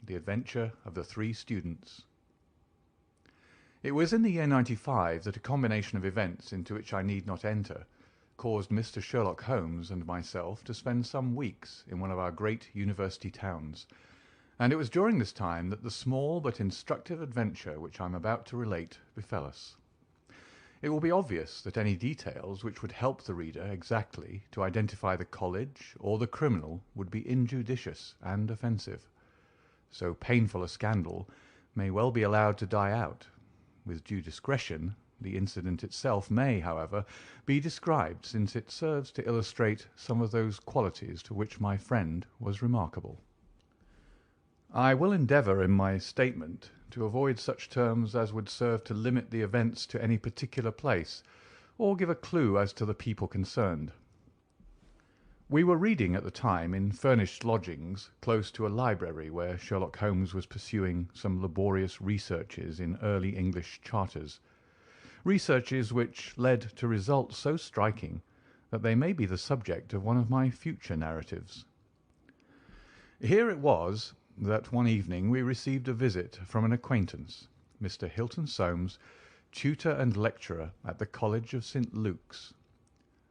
The Adventure of the Three Students. It was in the year 95 that a combination of events into which I need not enter caused Mr. Sherlock Holmes and myself to spend some weeks in one of our great university towns, and it was during this time that the small but instructive adventure which I am about to relate befell us. It will be obvious that any details which would help the reader exactly to identify the college or the criminal would be injudicious and offensive. So painful a scandal may well be allowed to die out. With due discretion, the incident itself may, however, be described, since it serves to illustrate some of those qualities to which my friend was remarkable. I will endeavour in my statement to avoid such terms as would serve to limit the events to any particular place, or give a clue as to the people concerned. We were reading at the time in furnished lodgings close to a library where Sherlock Holmes was pursuing some laborious researches in early English charters, researches which led to results so striking that they may be the subject of one of my future narratives. Here it was that one evening we received a visit from an acquaintance, Mr. Hilton Soames, tutor and lecturer at the College of St. Luke's.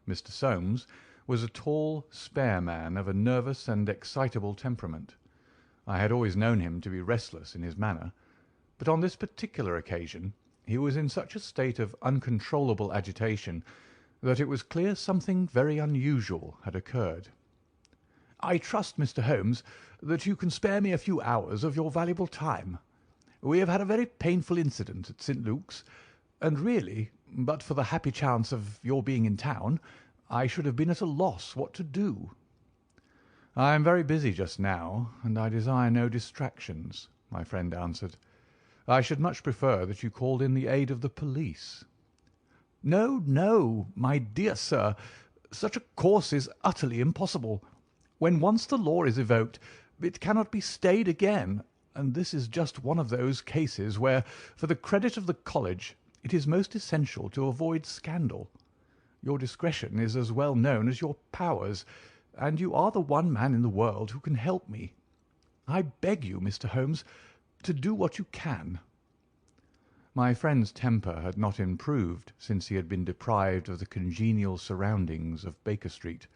Mr. Soames was a tall, spare man of a nervous and excitable temperament. I had always known him to be restless in his manner, but on this particular occasion he was in such a state of uncontrollable agitation that it was clear something very unusual had occurred. "I trust, Mr. Holmes, that you can spare me a few hours of your valuable time. We have had a very painful incident at St. Luke's, and really, but for the happy chance of your being in town, I should have been at a loss what to do." "I am very busy just now, and I desire no distractions," my friend answered. "I should much prefer that you called in the aid of the police." "No, no, my dear sir. Such a course is utterly impossible. When once the law is evoked, it cannot be stayed again, and this is just one of those cases where, for the credit of the college, it is most essential to avoid scandal. Your discretion is as well known as your powers, and you are the one man in the world who can help me. I beg you, Mr. Holmes, to do what you can." My friend's temper had not improved since he had been deprived of the congenial surroundings of Baker Street.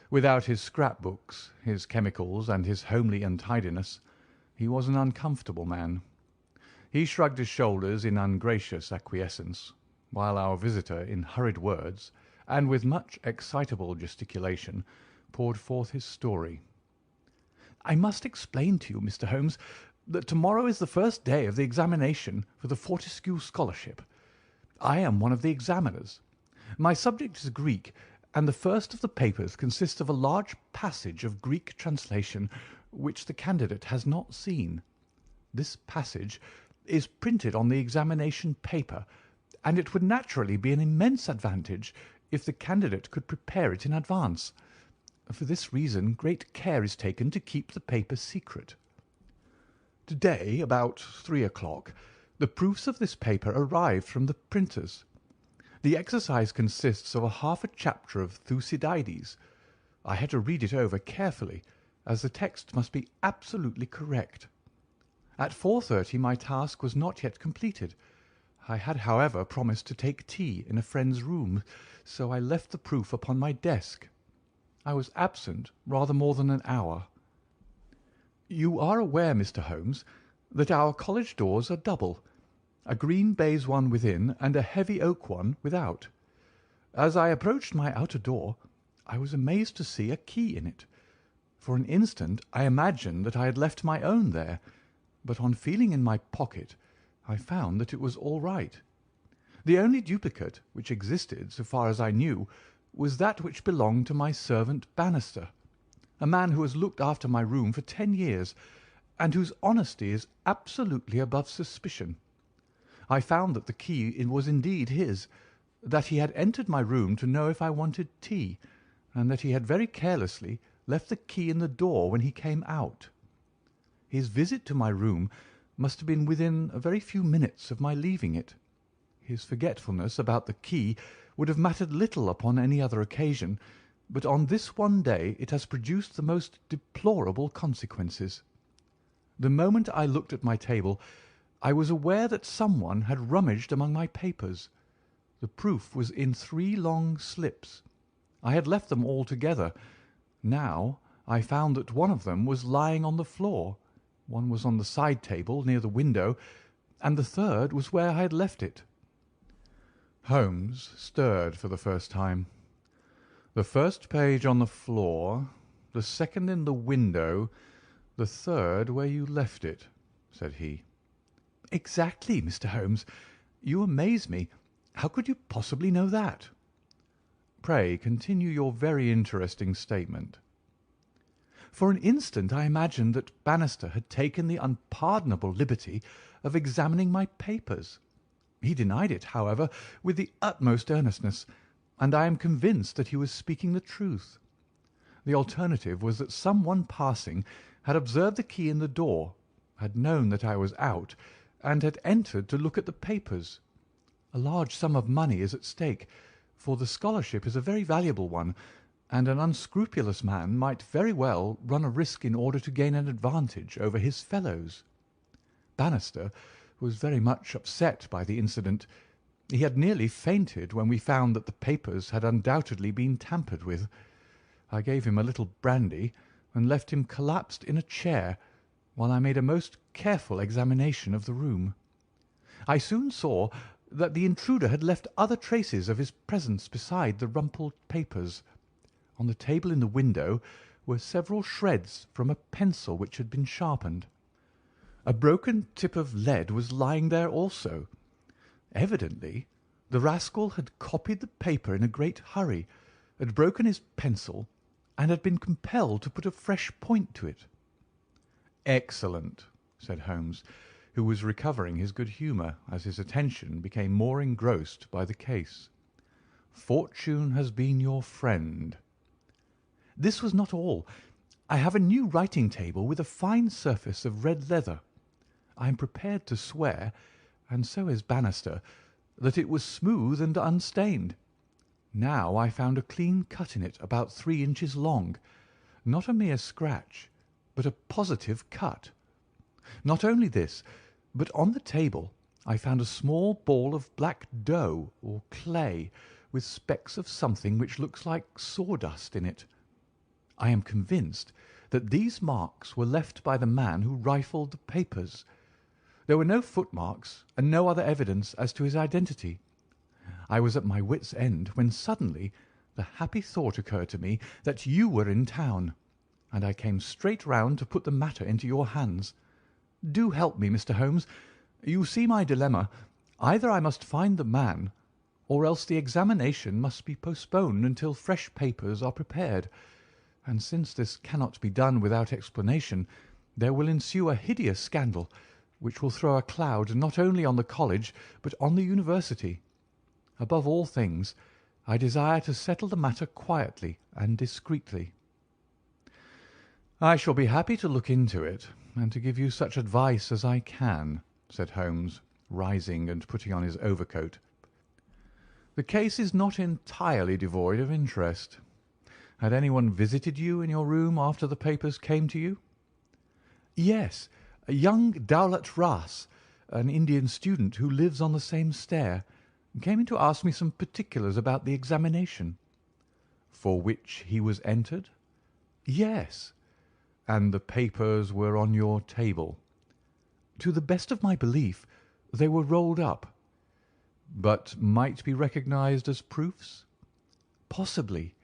Without his scrap-books, his chemicals, and his homely untidiness, he was an uncomfortable man. He shrugged his shoulders in ungracious acquiescence, while our visitor, in hurried words, and with much excitable gesticulation, poured forth his story. "I must explain to you, Mr. Holmes, that to-morrow is the first day of the examination for the Fortescue Scholarship. I am one of the examiners. My subject is Greek, and the first of the papers consists of a large passage of Greek translation which the candidate has not seen. This passage is printed on the examination paper, and it would naturally be an immense advantage if the candidate could prepare it in advance. For this reason great care is taken to keep the paper secret. To-day, about 3 o'clock, the proofs of this paper arrived from the printers. The exercise consists of half a chapter of Thucydides. I had to read it over carefully, as the text must be absolutely correct. At 4:30 my task was not yet completed. I had, however, promised to take tea in a friend's room, so I left the proof upon my desk. I was absent rather more than an hour. You are aware, Mr. Holmes, that our college doors are double, a green baize one within and a heavy oak one without. As I approached my outer door, I was amazed to see a key in it. For an instant I imagined that I had left my own there, but on feeling in my pocket I found that it was all right. The only duplicate which existed, so far as I knew, was that which belonged to my servant Bannister, a man who has looked after my room for 10 years, and whose honesty is absolutely above suspicion. I found that the key was indeed his, that he had entered my room to know if I wanted tea, and that he had very carelessly left the key in the door when he came out. His visit to my room must have been within a very few minutes of my leaving it. His forgetfulness about the key would have mattered little upon any other occasion, but on this one day it has produced the most deplorable consequences. The moment I looked at my table, I was aware that someone had rummaged among my papers. The proof was in 3 long slips. I had left them all together. Now I found that one of them was lying on the floor, one was on the side table near the window, and the third was where I had left it. Holmes stirred for the first time. "The first page on the floor, the second in the window, the third where you left it," said he. "Exactly, Mr. Holmes. You amaze me. How could you possibly know that?" "Pray continue your very interesting statement." "For an instant I imagined that Bannister had taken the unpardonable liberty of examining my papers. He denied it, however, with the utmost earnestness, and I am convinced that he was speaking the truth. The alternative was that some one passing had observed the key in the door, had known that I was out, and had entered to look at the papers. A large sum of money is at stake, for the scholarship is a very valuable one, and an unscrupulous man might very well run a risk in order to gain an advantage over his fellows. Bannister was very much upset by the incident. He had nearly fainted when we found that the papers had undoubtedly been tampered with. I gave him a little brandy and left him collapsed in a chair while I made a most careful examination of the room. I soon saw that the intruder had left other traces of his presence beside the rumpled papers. On the table in the window were several shreds from a pencil which had been sharpened. A broken tip of lead was lying there also. Evidently the rascal had copied the paper in a great hurry, had broken his pencil, and had been compelled to put a fresh point to it." "Excellent," said Holmes, who was recovering his good humour as his attention became more engrossed by the case. "Fortune has been your friend." "This was not all. I have a new writing table with a fine surface of red leather. I am prepared to swear, and so is Bannister, that it was smooth and unstained. Now I found a clean cut in it about 3 inches long, not a mere scratch, but a positive cut. Not only this, but on the table I found a small ball of black dough or clay with specks of something which looks like sawdust in it. I am convinced that these marks were left by the man who rifled the papers. There were no footmarks and no other evidence as to his identity. I was at my wits' end when suddenly the happy thought occurred to me that you were in town, and I came straight round to put the matter into your hands. Do help me, Mr. Holmes. You see my dilemma. Either I must find the man, or else the examination must be postponed until fresh papers are prepared, and since this cannot be done without explanation, there will ensue a hideous scandal, which will throw a cloud not only on the college but on the university. Above all things, I desire to settle the matter quietly and discreetly." "I shall be happy to look into it, and to give you such advice as I can," said Holmes, rising and putting on his overcoat. "The case is not entirely devoid of interest. Had anyone visited you in your room after the papers came to you?" "Yes, a young Dowlett Ras, an Indian student who lives on the same stair, came in to ask me some particulars about the examination." "For which he was entered?" "Yes." "And the papers were on your table?" "To the best of my belief, they were rolled up." "But might be recognised as proofs?" "Possibly."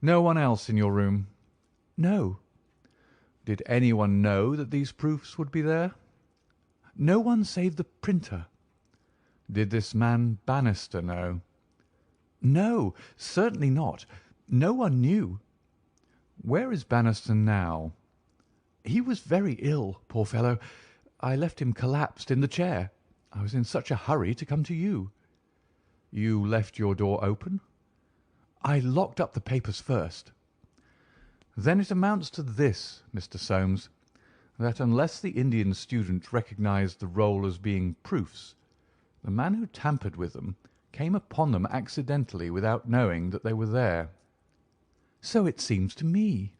"No one else in your room?" "No." "Did anyone know that these proofs would be there?" "No one save the printer." "Did this man Bannister know?" "No, certainly not. No one knew." "Where is Bannister now?" "He was very ill, poor fellow. I left him collapsed in the chair. I was in such a hurry to come to you." "You left your door open?" "I locked up the papers first." "Then it amounts to this, Mr. Soames, that unless the Indian student recognised the roll as being proofs, the man who tampered with them came upon them accidentally without knowing that they were there." "So it seems to me."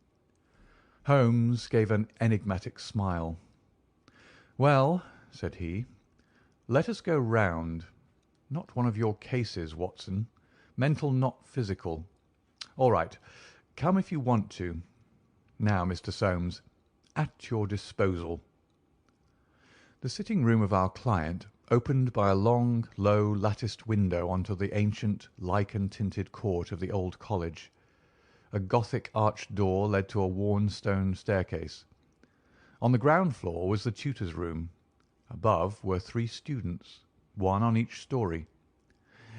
Holmes gave an enigmatic smile. "Well," said he, "let us go round. Not one of your cases, Watson. Mental, not physical. All right. Come if you want to. Now, Mr. Soames, at your disposal." The sitting room of our client opened by a long, low, latticed window onto the ancient, lichen-tinted court of the old college. A Gothic arched door led to a worn stone staircase. On the ground floor was the tutor's room. Above were 3 students, one on each story.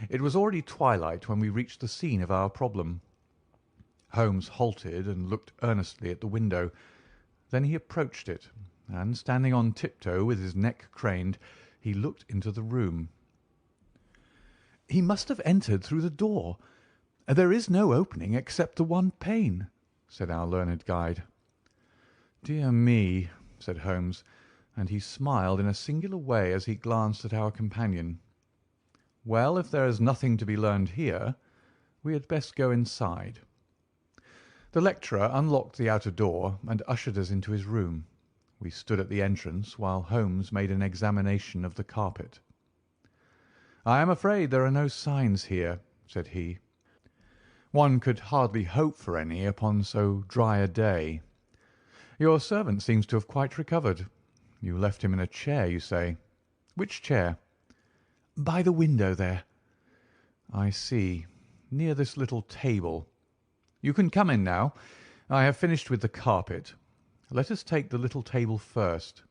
It was already twilight when we reached the scene of our problem. Holmes halted and looked earnestly at the window. Then he approached it, and standing on tiptoe with his neck craned, he looked into the room. "He must have entered through the door. There is no opening except the one pane," said our learned guide. "Dear me," said Holmes, and he smiled in a singular way as he glanced at our companion. "Well, if there is nothing to be learned here, we had best go inside." The lecturer unlocked the outer door and ushered us into his room. We stood at the entrance while Holmes made an examination of the carpet. "I am afraid there are no signs here," said he. "One could hardly hope for any upon so dry a day. Your servant seems to have quite recovered. You left him in a chair, you say. Which chair?" "By the window there." "I see. Near this little table. You can come in now. I have finished with the carpet. Let us take the little table first.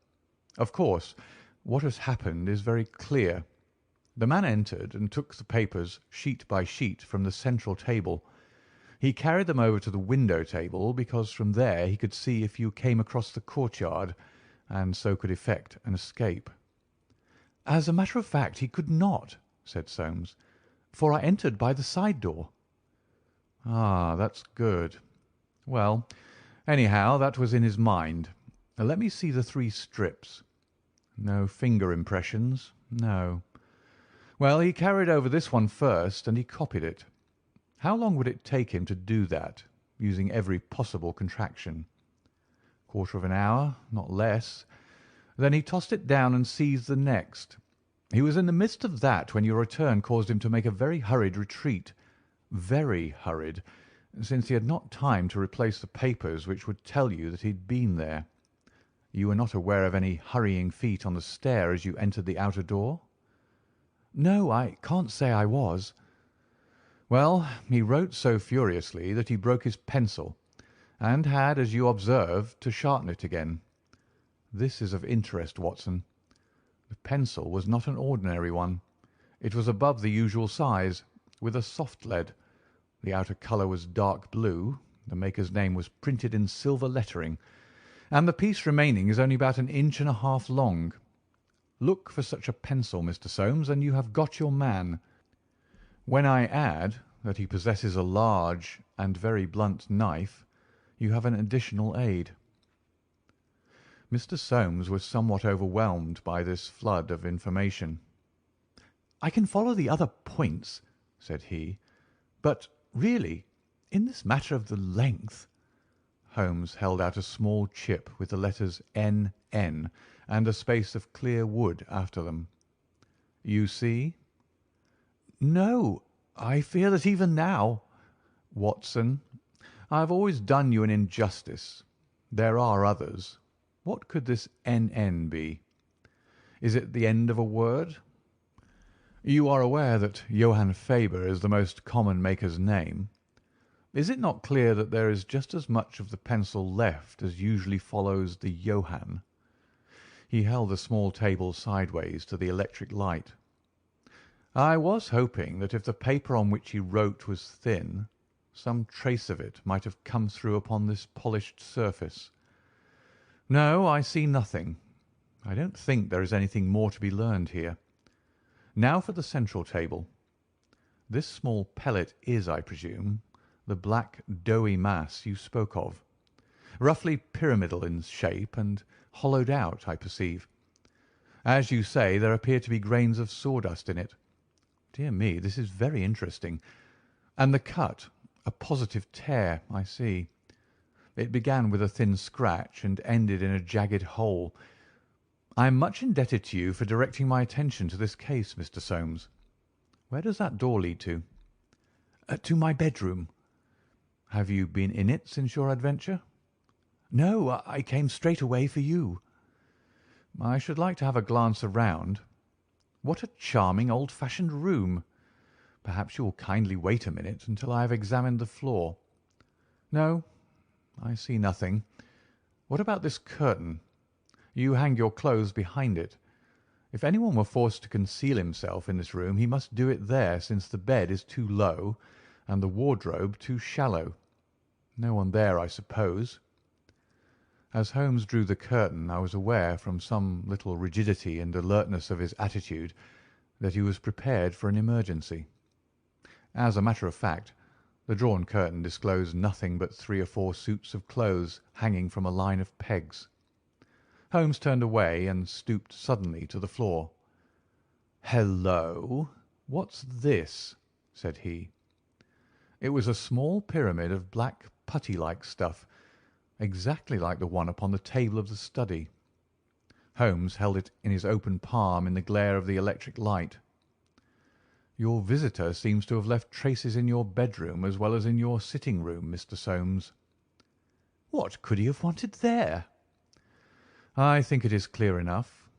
Of course, what has happened is very clear. The man entered and took the papers sheet by sheet from the central table. He carried them over to the window table because from there he could see if you came across the courtyard, and so could effect an escape." "As a matter of fact, he could not," said Soames, "for I entered by the side door." "Ah, that's good. Well, anyhow, that was in his mind. Let me see the 3 strips. No finger impressions. No. Well, he carried over this one first, and he copied it. How long would it take him to do that, using every possible contraction? Quarter of an hour, not less. Then he tossed it down and seized the next. He was in the midst of that when your return caused him to make a very hurried retreat. Very hurried, since he had not time to replace the papers which would tell you that he had been there. You were not aware of any hurrying feet on the stair as you entered the outer door?" "No, I can't say I was." "Well, he wrote so furiously that he broke his pencil, and had, as you observed, to sharpen it again. This is of interest, Watson. The pencil was not an ordinary one. It was above the usual size, with a soft lead. The outer colour was dark blue, the maker's name was printed in silver lettering, and the piece remaining is only about 1.5 inches long. Look for such a pencil, Mr. Soames, and you have got your man. When I add that he possesses a large and very blunt knife, you have an additional aid." Mr. Soames was somewhat overwhelmed by this flood of information. "I can follow the other points," said he, "but really, in this matter of the length—" Holmes held out a small chip with the letters N.N. and a space of clear wood after them. "You see?" "No, I fear that even now—" "Watson, I have always done you an injustice. There are others. What could this N.N. be? Is it the end of a word? You are aware that Johann Faber is the most common maker's name. Is it not clear that there is just as much of the pencil left as usually follows the Johann?" He held the small table sideways to the electric light. "I was hoping that if the paper on which he wrote was thin, some trace of it might have come through upon this polished surface. No, I see nothing. I don't think there is anything more to be learned here. Now for the central table. This small pellet is, I presume, the black doughy mass you spoke of. Roughly pyramidal in shape and hollowed out, I perceive. As you say, there appear to be grains of sawdust in it. Dear me, this is very interesting. And the cut, a positive tear, I see. It began with a thin scratch and ended in a jagged hole. I am much indebted to you for directing my attention to this case, Mr. Soames. Where does that door lead to?" "To my bedroom." "Have you been in it since your adventure?" "No, I came straight away for you." "I should like to have a glance around. What a charming old-fashioned room! Perhaps you will kindly wait a minute until I have examined the floor. No, I see nothing. What about this curtain? You hang your clothes behind it. If anyone were forced to conceal himself in this room, he must do it there, since the bed is too low and the wardrobe too shallow. No one there, I suppose." As Holmes drew the curtain, I was aware, from some little rigidity and alertness of his attitude, that he was prepared for an emergency. As a matter of fact, the drawn curtain disclosed nothing but 3 or 4 suits of clothes hanging from a line of pegs. Holmes turned away and stooped suddenly to the floor. "Hello! What's this?" said he. It was a small pyramid of black putty-like stuff, exactly like the one upon the table of the study. Holmes held it in his open palm in the glare of the electric light. "Your visitor seems to have left traces in your bedroom as well as in your sitting-room, Mr. Soames." "What could he have wanted there?" "I think it is clear enough.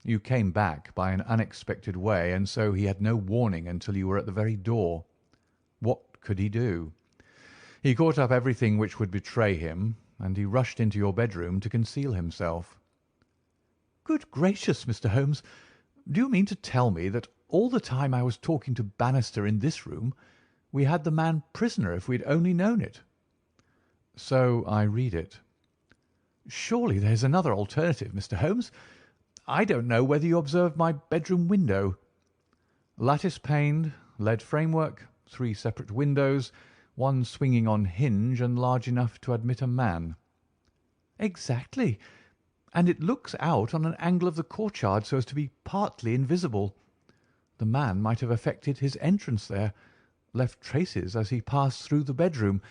You came back by an unexpected way, and so he had no warning until you were at the very door. What could he do? He caught up everything which would betray him, and he rushed into your bedroom to conceal himself." "Good gracious, Mr. Holmes! Do you mean to tell me that all the time I was talking to Bannister in this room we had the man prisoner if we had only known it?" "So I read it." "Surely there is another alternative, Mr. Holmes. I don't know whether you observed my bedroom window." "Lattice-paned, lead framework, 3 separate windows, one swinging on hinge and large enough to admit a man." "Exactly, and it looks out on an angle of the courtyard so as to be partly invisible. The man might have effected his entrance there, left traces as he passed through the bedroom,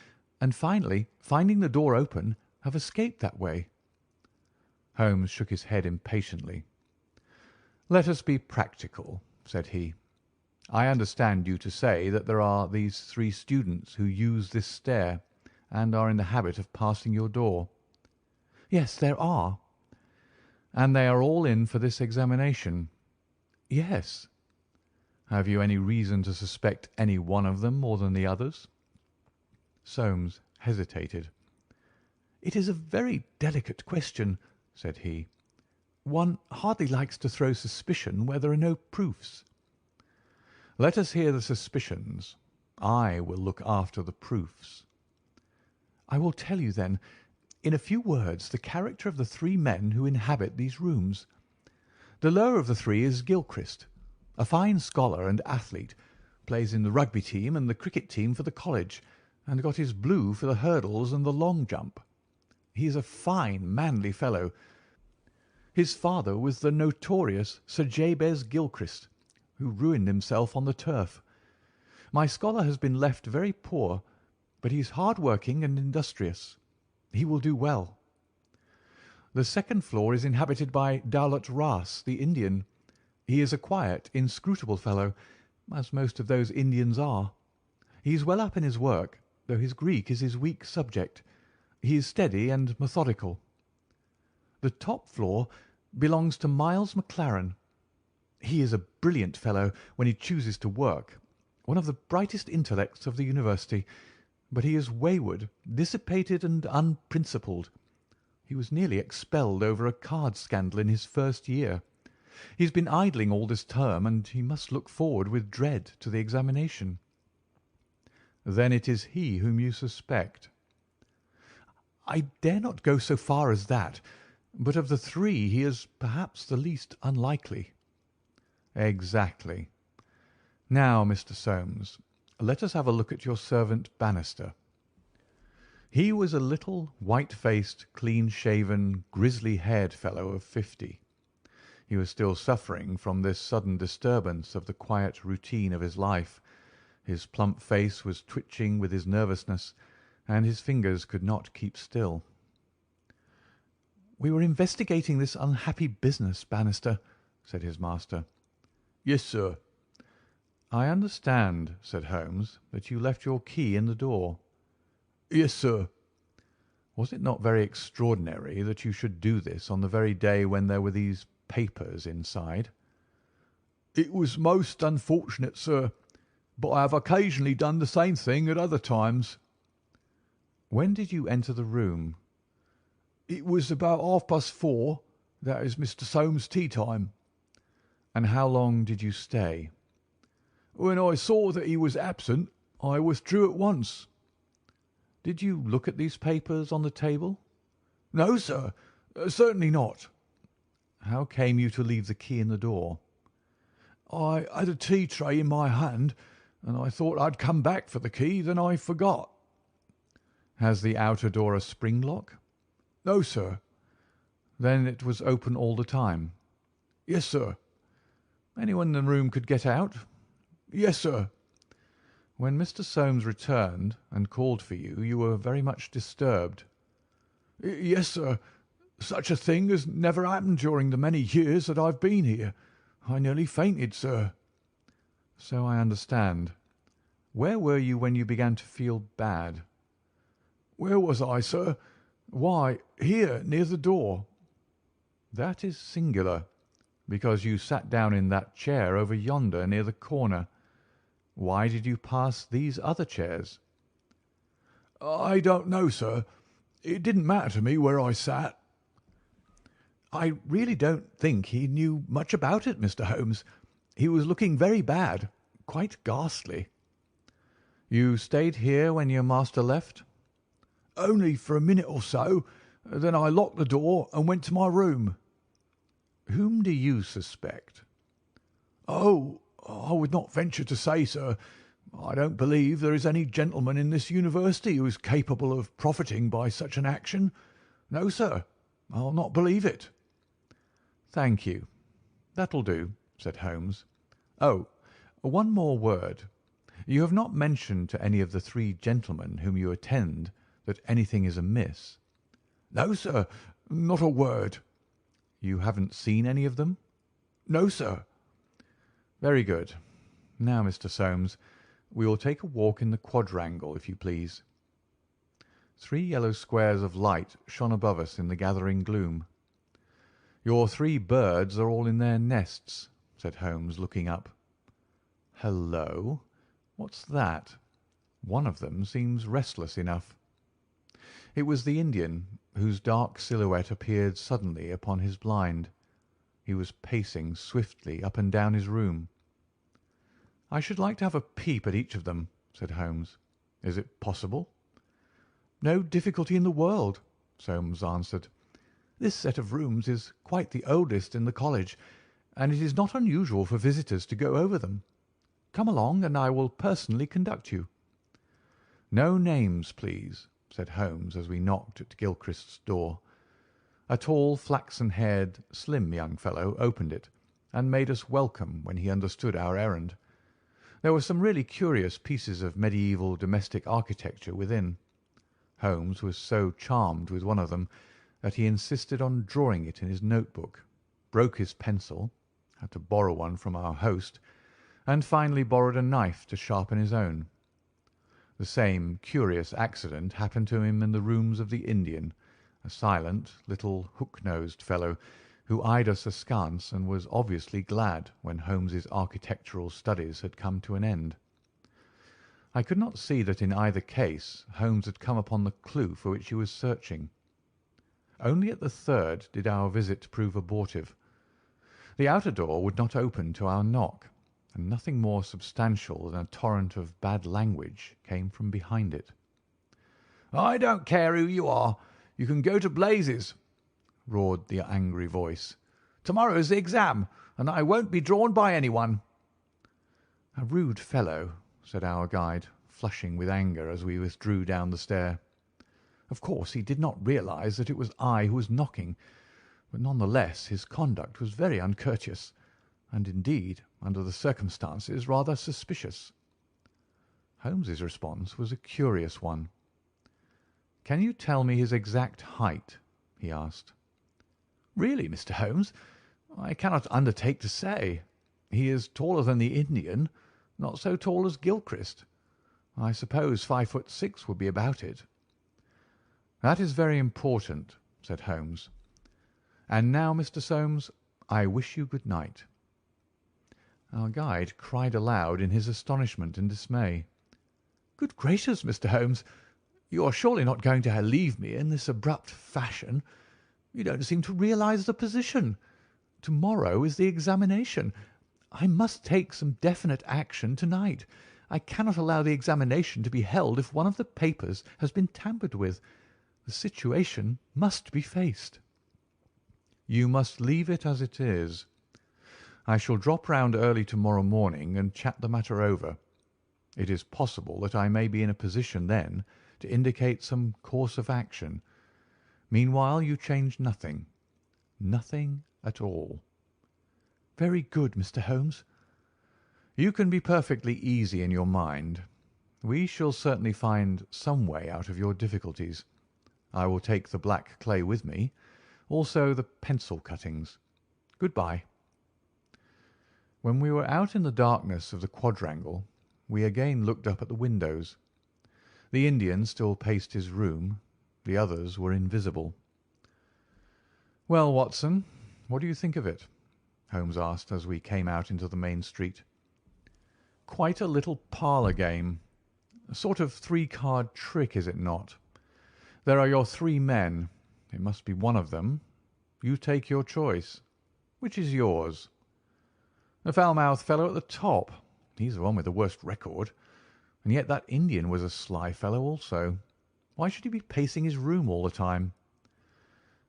and finally, finding the door open, have escaped that way." Holmes shook his head impatiently. "Let us be practical," said he. "I understand you to say that there are these 3 students who use this stair, and are in the habit of passing your door." "Yes, there are." "And they are all in for this examination?" "Yes." "Have you any reason to suspect any one of them more than the others?" Soames hesitated. "It is a very delicate question," said he. "One hardly likes to throw suspicion where there are no proofs." "Let us hear the suspicions. I will look after the proofs." "I will tell you, then, in a few words, the character of the 3 men who inhabit these rooms. The lower of the 3 is Gilchrist, a fine scholar and athlete, plays in the rugby team and the cricket team for the college, and got his blue for the hurdles and the long jump. He is a fine, manly fellow. His father was the notorious Sir Jabez Gilchrist, who ruined himself on the turf. My scholar has been left very poor, but he is hard-working and industrious. He will do well. The second floor is inhabited by Daulat Ras, the Indian. He is a quiet, inscrutable fellow, as most of those Indians are. He is well up in his work, though his Greek is his weak subject. He is steady and methodical. The top floor belongs to Miles McLaren. He is a brilliant fellow when he chooses to work, one of the brightest intellects of the university, but he is wayward, dissipated, and unprincipled. He was nearly expelled over a card scandal in his first year. He has been idling all this term, and he must look forward with dread to the examination." "Then it is he whom you suspect?" "I dare not go so far as that, but of the 3 he is perhaps the least unlikely." "Exactly. Now, Mr. Soames, let us have a look at your servant Bannister." He was a little, white-faced, clean-shaven, grizzly-haired fellow of 50. He was still suffering from this sudden disturbance of the quiet routine of his life. His plump face was twitching with his nervousness, and his fingers could not keep still. "We were investigating this unhappy business, Bannister," said his master. "Yes, sir." "I understand," said Holmes, "that you left your key in the door." "Yes, sir." "Was it not very extraordinary that you should do this on the very day when there were these papers inside?" "It was most unfortunate, sir, but I have occasionally done the same thing at other times." "When did you enter the room?" "It was about 4:30. That is Mr. Soames's tea time." "And how long did you stay?" "When I saw that he was absent, I withdrew at once." "Did you look at these papers on the table?" "No, sir, certainly not." "How came you to leave the key in the door?" "I had a tea tray in my hand, and I thought I'd come back for the key, then I forgot." "Has the outer door a spring lock?" "No, sir." "Then it was open all the time?" "Yes, sir." "Anyone in the room could get out?" "Yes, sir." "When Mr. Soames returned and called for you, you were very much disturbed?" "Yes, sir. Such a thing has never happened during the many years that I've been here. I nearly fainted, sir." "So I understand. Where were you when you began to feel bad?" "Where was I, sir? Why, here, near the door." "That is singular, because you sat down in that chair over yonder near the corner. Why did you pass these other chairs?" "I don't know, sir. It didn't matter to me where I sat." "I really don't think he knew much about it, Mr. Holmes. He was looking very bad, quite ghastly." "You stayed here when your master left?" "Only for a minute or so. Then I locked the door and went to my room." "Whom do you suspect?" "Oh, I would not venture to say, sir. I don't believe there is any gentleman in this university who is capable of profiting by such an action. No, sir, I'll not believe it." "Thank you. That'll do," said Holmes. "Oh, one more word. You have not mentioned to any of the three gentlemen whom you attend that anything is amiss?" "No, sir, not a word." "You haven't seen any of them?" "No, sir." "Very good. Now, Mr. Soames, we will take a walk in the quadrangle, if you please." 3 yellow squares of light shone above us in the gathering gloom. "Your 3 birds are all in their nests," said Holmes, looking up. "Hullo! What's that? One of them seems restless enough." It was the Indian, whose dark silhouette appeared suddenly upon his blind. He was pacing swiftly up and down his room. "I should like to have a peep at each of them," said Holmes. "Is it possible?" "No difficulty in the world," Soames answered. "This set of rooms is quite the oldest in the college, and it is not unusual for visitors to go over them. Come along, and I will personally conduct you." "No names, please," said Holmes as we knocked at Gilchrist's door. A tall, flaxen-haired, slim young fellow opened it, and made us welcome when he understood our errand. There were some really curious pieces of mediaeval domestic architecture within. Holmes was so charmed with one of them that he insisted on drawing it in his notebook, broke his pencil, had to borrow one from our host, and finally borrowed a knife to sharpen his own. The same curious accident happened to him in the rooms of the Indian, a silent, little, hook-nosed fellow who eyed us askance and was obviously glad when Holmes's architectural studies had come to an end. I could not see that in either case Holmes had come upon the clue for which he was searching. Only at the third did our visit prove abortive. The outer door would not open to our knock, and nothing more substantial than a torrent of bad language came from behind it. "I don't care who you are. You can go to blazes," roared the angry voice. "Tomorrow's the exam, and I won't be drawn by anyone." "A rude fellow," said our guide, flushing with anger as we withdrew down the stair. Of course he did not realize that it was I who was knocking, but none the less his conduct was very uncourteous, and indeed, under the circumstances, rather suspicious. Holmes's response was a curious one. "Can you tell me his exact height?" he asked. "Really, Mr. Holmes, I cannot undertake to say. He is taller than the Indian, not so tall as Gilchrist. I suppose 5 foot 6 would be about it." "That is very important," said Holmes. "And now, Mr. Soames, I wish you good night." Our guide cried aloud in his astonishment and dismay. "Good gracious, Mr. Holmes, you are surely not going to leave me in this abrupt fashion. You don't seem to realise the position. To-morrow is the examination. I must take some definite action to-night. I cannot allow the examination to be held if one of the papers has been tampered with. The situation must be faced." "You must leave it as it is. I shall drop round early to-morrow morning and chat the matter over. It is possible that I may be in a position then to indicate some course of action. Meanwhile you change nothing. Nothing at all." "Very good, Mr. Holmes." "You can be perfectly easy in your mind. We shall certainly find some way out of your difficulties. I will take the black clay with me, also the pencil cuttings. Good-bye." When we were out in the darkness of the quadrangle, we again looked up at the windows. The Indian still paced his room. The others were invisible. "Well, Watson, what do you think of it?" Holmes asked as we came out into the main street. "Quite a little parlour game. A sort of 3-card trick, is it not? There are your 3 men. It must be one of them. You take your choice. Which is yours? The foul-mouthed fellow at the top. He's the one with the worst record. And yet that Indian was a sly fellow also. Why should he be pacing his room all the time?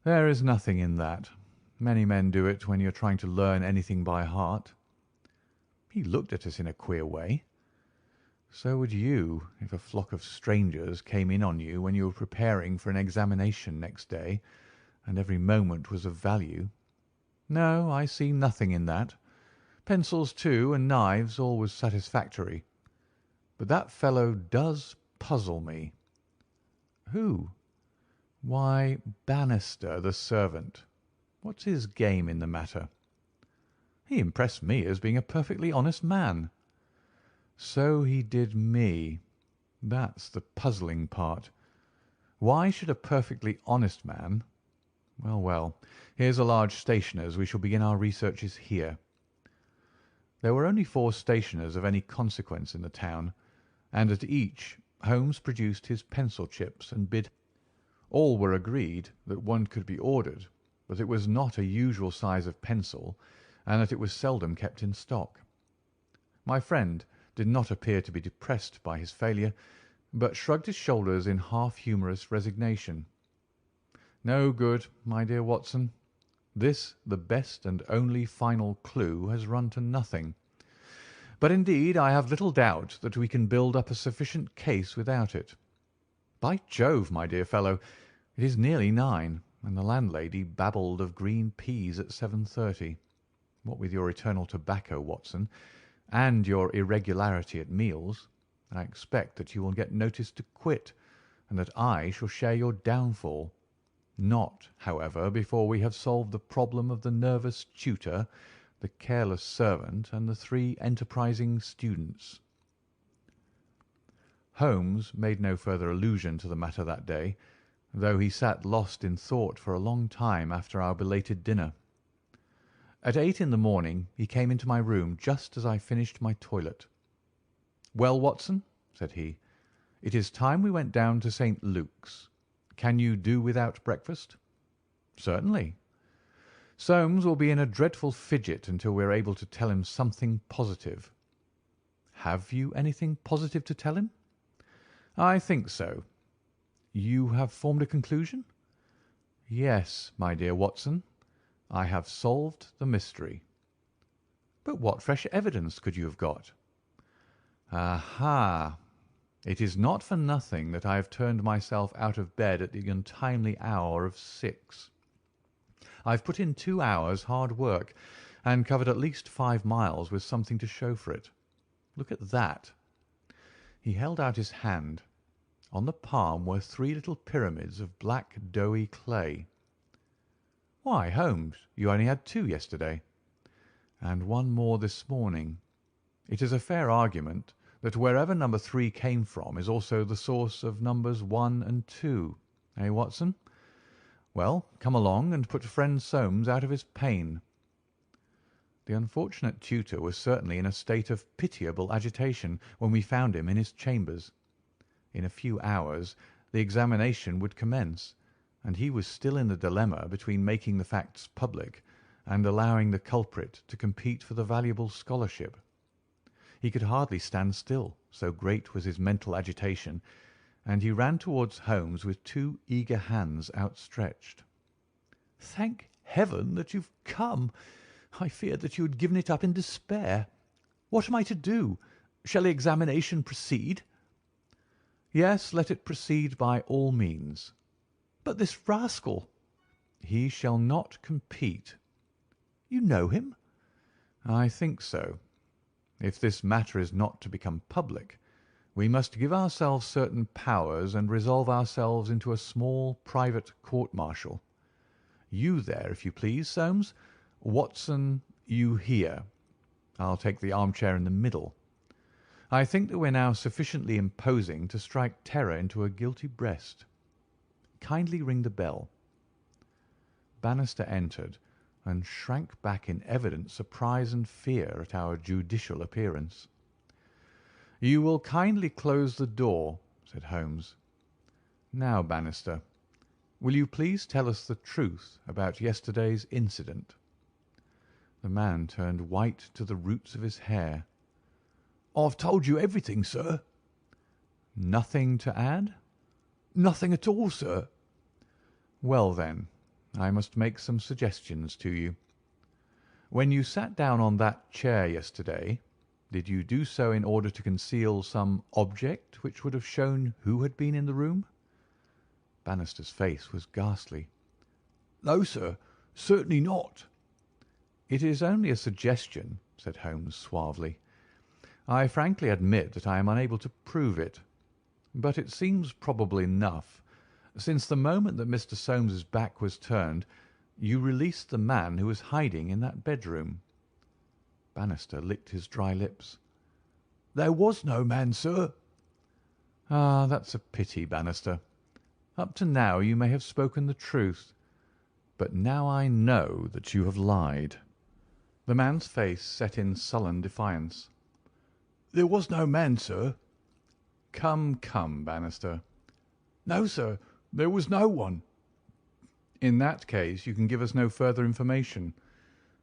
There is nothing in that. Many men do it when you are trying to learn anything by heart. He looked at us in a queer way. So would you if a flock of strangers came in on you when you were preparing for an examination next day, and every moment was of value. No, I see nothing in that. Pencils, too, and knives always satisfactory. But that fellow does puzzle me." "Who?" "Why, Bannister, the servant. What's his game in the matter?" "He impressed me as being a perfectly honest man." "So he did me. That's the puzzling part. Why should a perfectly honest man— Well, well, here's a large stationer's. We shall begin our researches here." There were only 4 stationers of any consequence in the town, and at each Holmes produced his pencil chips and bid. All were agreed that one could be ordered, but it was not a usual size of pencil, and that it was seldom kept in stock. My friend did not appear to be depressed by his failure, but shrugged his shoulders in half-humorous resignation. "No good, my dear Watson. This, the best and only final clue, has run to nothing. But indeed I have little doubt that we can build up a sufficient case without it. By Jove, my dear fellow, it is nearly 9, and the landlady babbled of green peas at 7:30. What with your eternal tobacco, Watson, and your irregularity at meals, I expect that you will get notice to quit, and that I shall share your downfall. Not, however, before we have solved the problem of the nervous tutor, the careless servant, and the 3 enterprising students." Holmes made no further allusion to the matter that day, though he sat lost in thought for a long time after our belated dinner. At 8 in the morning he came into my room just as I finished my toilet. "Well, Watson," said he, "it is time we went down to St. Luke's. Can you do without breakfast?" "Certainly." "Soames will be in a dreadful fidget until we are able to tell him something positive." "Have you anything positive to tell him?" "I think so." "You have formed a conclusion?" "Yes, my dear Watson. I have solved the mystery." "But what fresh evidence could you have got?" "Aha! It is not for nothing that I have turned myself out of bed at the untimely hour of 6. I've put in 2 hours' hard work, and covered at least 5 miles with something to show for it. Look at that." He held out his hand. On the palm were 3 little pyramids of black doughy clay. "Why, Holmes, you only had 2 yesterday." "And 1 more this morning. It is a fair argument that wherever number 3 came from is also the source of numbers 1 and 2. Eh, Watson? Well, come along and put friend Soames out of his pain." The unfortunate tutor was certainly in a state of pitiable agitation when we found him in his chambers. In a few hours the examination would commence, and he was still in the dilemma between making the facts public and allowing the culprit to compete for the valuable scholarship. He could hardly stand still, so great was his mental agitation, and he ran towards Holmes with 2 eager hands outstretched. "Thank Heaven that you've come! I feared that you had given it up in despair. What am I to do? Shall the examination proceed?" "Yes, let it proceed by all means." "But this rascal?" "He shall not compete." "You know him?" "I think so. If this matter is not to become public, we must give ourselves certain powers and resolve ourselves into a small private court-martial. You there, if you please, Soames. Watson, you here. I'll take the armchair in the middle. I think that we're now sufficiently imposing to strike terror into a guilty breast. Kindly ring the bell." Bannister entered, and shrank back in evident surprise and fear at our judicial appearance. "You will kindly close the door," said Holmes. "Now, Bannister, will you please tell us the truth about yesterday's incident?" The man turned white to the roots of his hair. "I've told you everything, sir." "Nothing to add?" "Nothing at all, sir." "Well, then, I must make some suggestions to you. When you sat down on that chair yesterday, did you do so in order to conceal some object which would have shown who had been in the room?" Bannister's face was ghastly. "No, sir, certainly not." "It is only a suggestion," said Holmes suavely. "I frankly admit that I am unable to prove it, but it seems probable enough, since the moment that Mr. Soames's back was turned, you released the man who was hiding in that bedroom." Bannister licked his dry lips. "There was no man, sir." "Ah, that's a pity, Bannister. Up to now you may have spoken the truth, but now I know that you have lied." The man's face set in sullen defiance. "There was no man, sir." "Come, come, Bannister." "No, sir, there was no one." "In that case you can give us no further information.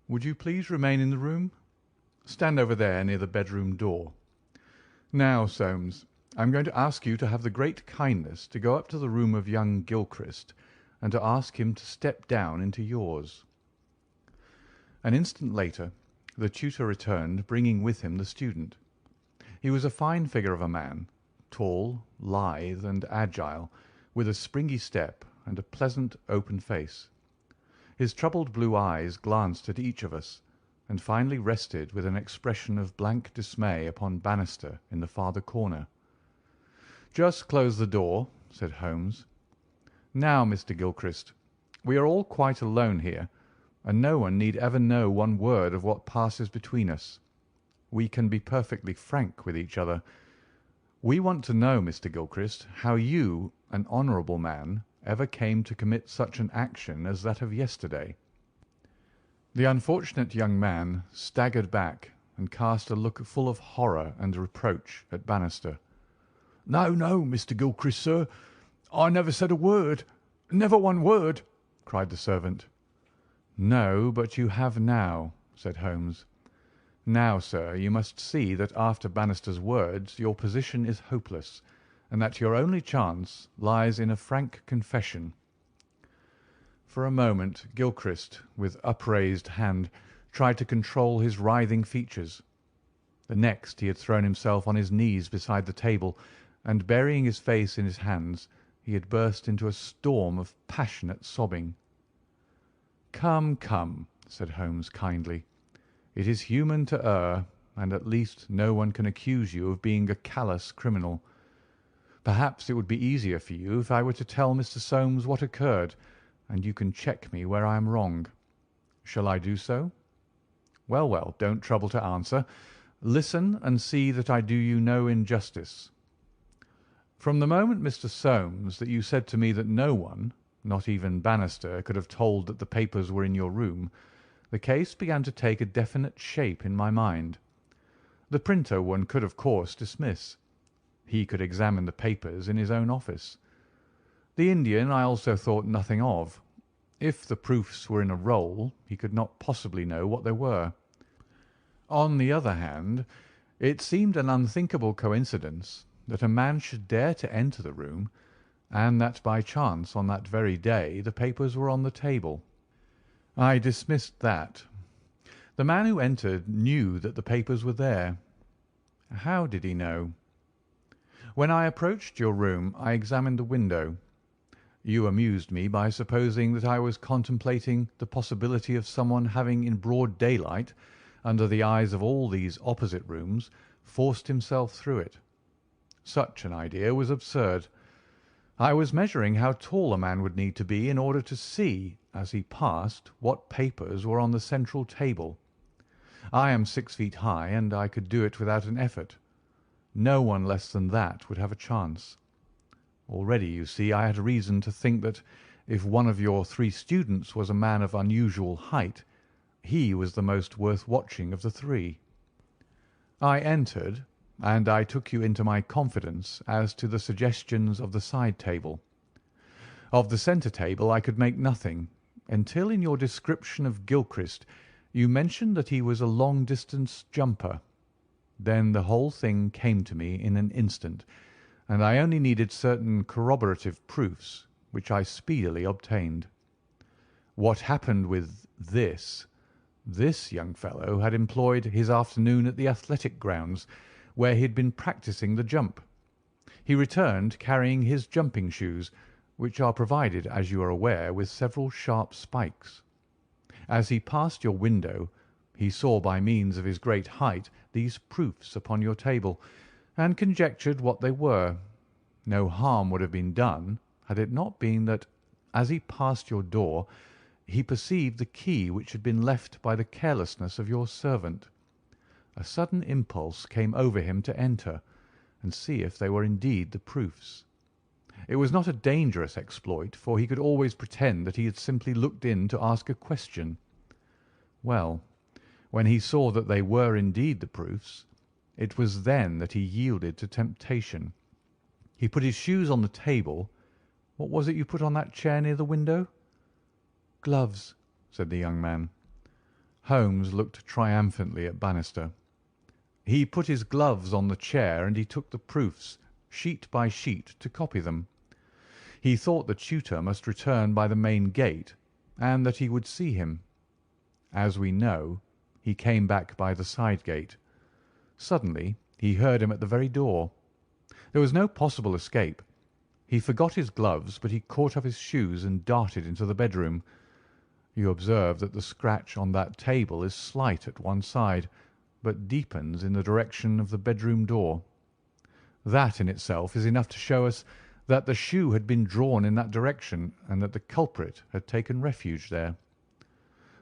Would you please remain in the room? Stand over there near the bedroom door. Now, Soames, I am going to ask you to have the great kindness to go up to the room of young Gilchrist and to ask him to step down into yours." An instant later the tutor returned, bringing with him the student. He was a fine figure of a man, tall, lithe, and agile, with a springy step and a pleasant, open face. His troubled blue eyes glanced at each of us, and finally rested with an expression of blank dismay upon Bannister in the farther corner. "Just close the door," said Holmes. "Now, Mr. Gilchrist, we are all quite alone here, and no one need ever know one word of what passes between us. We can be perfectly frank with each other. We want to know, Mr. Gilchrist, how you, an honourable man, ever came to commit such an action as that of yesterday." The unfortunate young man staggered back and cast a look full of horror and reproach at Bannister. "No, no, Mr. Gilchrist, sir, I never said a word, never one word," cried the servant. "No, but you have now," said Holmes. "Now, sir, you must see that after Bannister's words your position is hopeless, and that your only chance lies in a frank confession." For a moment Gilchrist, with upraised hand, tried to control his writhing features. The next he had thrown himself on his knees beside the table, and burying his face in his hands, he had burst into a storm of passionate sobbing. "Come, come," said Holmes kindly. "It is human to err, and at least no one can accuse you of being a callous criminal. Perhaps it would be easier for you if I were to tell Mr. Soames what occurred, and you can check me where I am wrong. Shall I do so? Well, well, don't trouble to answer. Listen and see that I do you no injustice. From the moment, Mr. Soames, that you said to me that no one, not even Bannister, could have told that the papers were in your room, the case began to take a definite shape in my mind. The printer one could, of course, dismiss. He could examine the papers in his own office. The Indian I also thought nothing of. If the proofs were in a roll, he could not possibly know what they were. On the other hand, it seemed an unthinkable coincidence that a man should dare to enter the room, and that by chance on that very day the papers were on the table. I dismissed that. The man who entered knew that the papers were there. How did he know? When I approached your room, I examined the window. You amused me by supposing that I was contemplating the possibility of someone having in broad daylight, under the eyes of all these opposite rooms, forced himself through it. Such an idea was absurd. I was measuring how tall a man would need to be in order to see, as he passed, what papers were on the central table. I am 6 feet high, and I could do it without an effort. No one less than that would have a chance. Already, you see, I had reason to think that if one of your 3 students was a man of unusual height, he was the most worth watching of the 3. I entered, and I took you into my confidence as to the suggestions of the side table. Of the centre table I could make nothing, until in your description of Gilchrist you mentioned that he was a long-distance jumper. Then the whole thing came to me in an instant, and I only needed certain corroborative proofs, which I speedily obtained. What happened with this young fellow had employed his afternoon at the athletic grounds, where he had been practising the jump. He returned carrying his jumping shoes, which are provided, as you are aware, with several sharp spikes. As he passed your window, he saw by means of his great height these proofs upon your table, and conjectured what they were. No harm would have been done had it not been that, as he passed your door, he perceived the key which had been left by the carelessness of your servant. A sudden impulse came over him to enter, and see if they were indeed the proofs. It was not a dangerous exploit, for he could always pretend that he had simply looked in to ask a question. Well, when he saw that they were indeed the proofs, it was then that he yielded to temptation. He put his shoes on the table. What was it you put on that chair near the window? Gloves, said the young man. Holmes looked triumphantly at Bannister. He put his gloves on the chair, and he took the proofs, sheet by sheet, to copy them. He thought the tutor must return by the main gate, and that he would see him. As we know, he came back by the side gate. Suddenly he heard him at the very door. There was no possible escape. He forgot his gloves, but he caught up his shoes and darted into the bedroom. You observe that the scratch on that table is slight at one side, but deepens in the direction of the bedroom door. That in itself is enough to show us that the shoe had been drawn in that direction, and that the culprit had taken refuge there.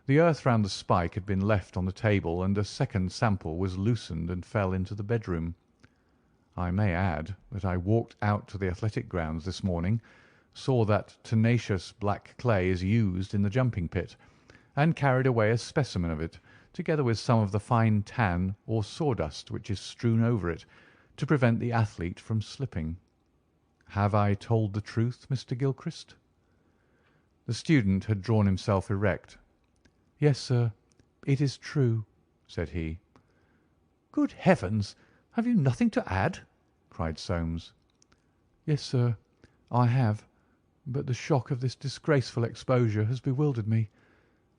The earth round the spike had been left on the table, and a second sample was loosened and fell into the bedroom. I may add that I walked out to the athletic grounds this morning, saw that tenacious black clay is used in the jumping pit, and carried away a specimen of it, together with some of the fine tan or sawdust which is strewn over it, to prevent the athlete from slipping. Have I told the truth, Mr. Gilchrist? The student had drawn himself erect. Yes, sir, it is true, said he. Good heavens! Have you nothing to add? Cried Soames. Yes, sir, I have, but the shock of this disgraceful exposure has bewildered me.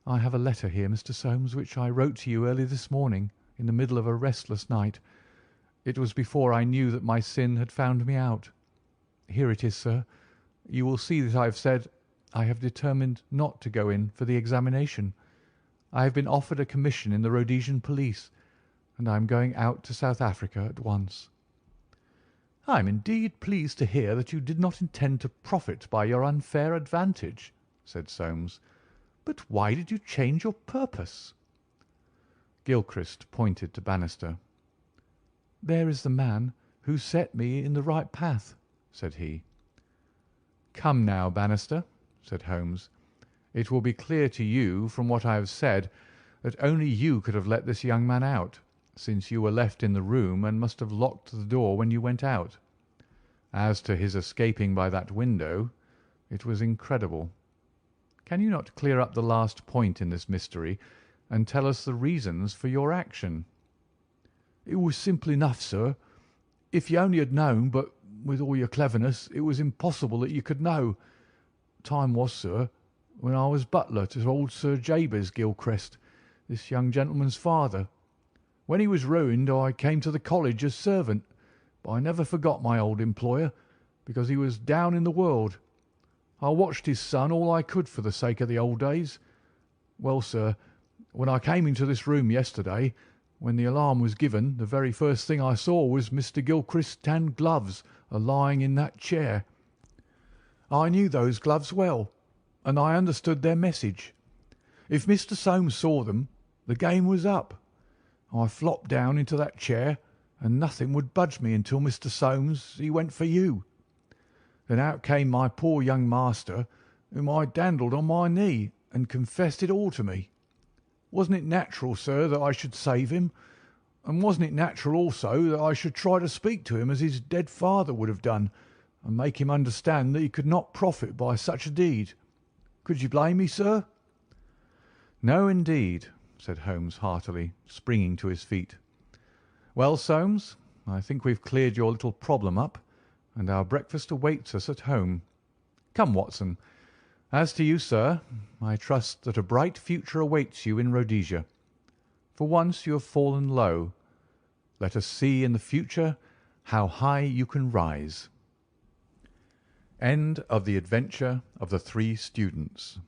I have a letter here, Mr. Soames, which I wrote to you early this morning, in the middle of a restless night. It was before I knew that my sin had found me out. Here it is, sir. You will see that I have said I have determined not to go in for the examination. I have been offered a commission in the Rhodesian police, and I am going out to South Africa at once. I am indeed pleased to hear that you did not intend to profit by your unfair advantage, said Soames. "But why did you change your purpose?" Gilchrist pointed to Bannister. "There is the man who set me in the right path," said he. "Come now, Bannister," said Holmes. "It will be clear to you from what I have said that only you could have let this young man out, since you were left in the room and must have locked the door when you went out. As to his escaping by that window, it was incredible. Can you not clear up the last point in this mystery and tell us the reasons for your action?" "It was simple enough, sir. If you only had known, but with all your cleverness it was impossible that you could know. Time was, sir, when I was butler to old Sir Jabez Gilchrist, this young gentleman's father. When he was ruined I came to the college as servant, but I never forgot my old employer, because he was down in the world. I watched his son all I could for the sake of the old days. Well, sir, when I came into this room yesterday, when the alarm was given, the very first thing I saw was Mr. Gilchrist's tan gloves lying in that chair. I knew those gloves well, and I understood their message. If Mr. Soames saw them, the game was up. I flopped down into that chair, and nothing would budge me until Mr. Soames he went for you. Then out came my poor young master, whom I dandled on my knee, and confessed it all to me. Wasn't it natural, sir, that I should save him? And wasn't it natural also that I should try to speak to him as his dead father would have done, and make him understand that he could not profit by such a deed? Could you blame me, sir?" "No, indeed," said Holmes heartily, springing to his feet. "Well, Soames, I think we've cleared your little problem up, and our breakfast awaits us at home. Come, Watson. As to you, sir, I trust that a bright future awaits you in Rhodesia. For once you have fallen low. Let us see in the future how high you can rise." End of The Adventure of the Three Students.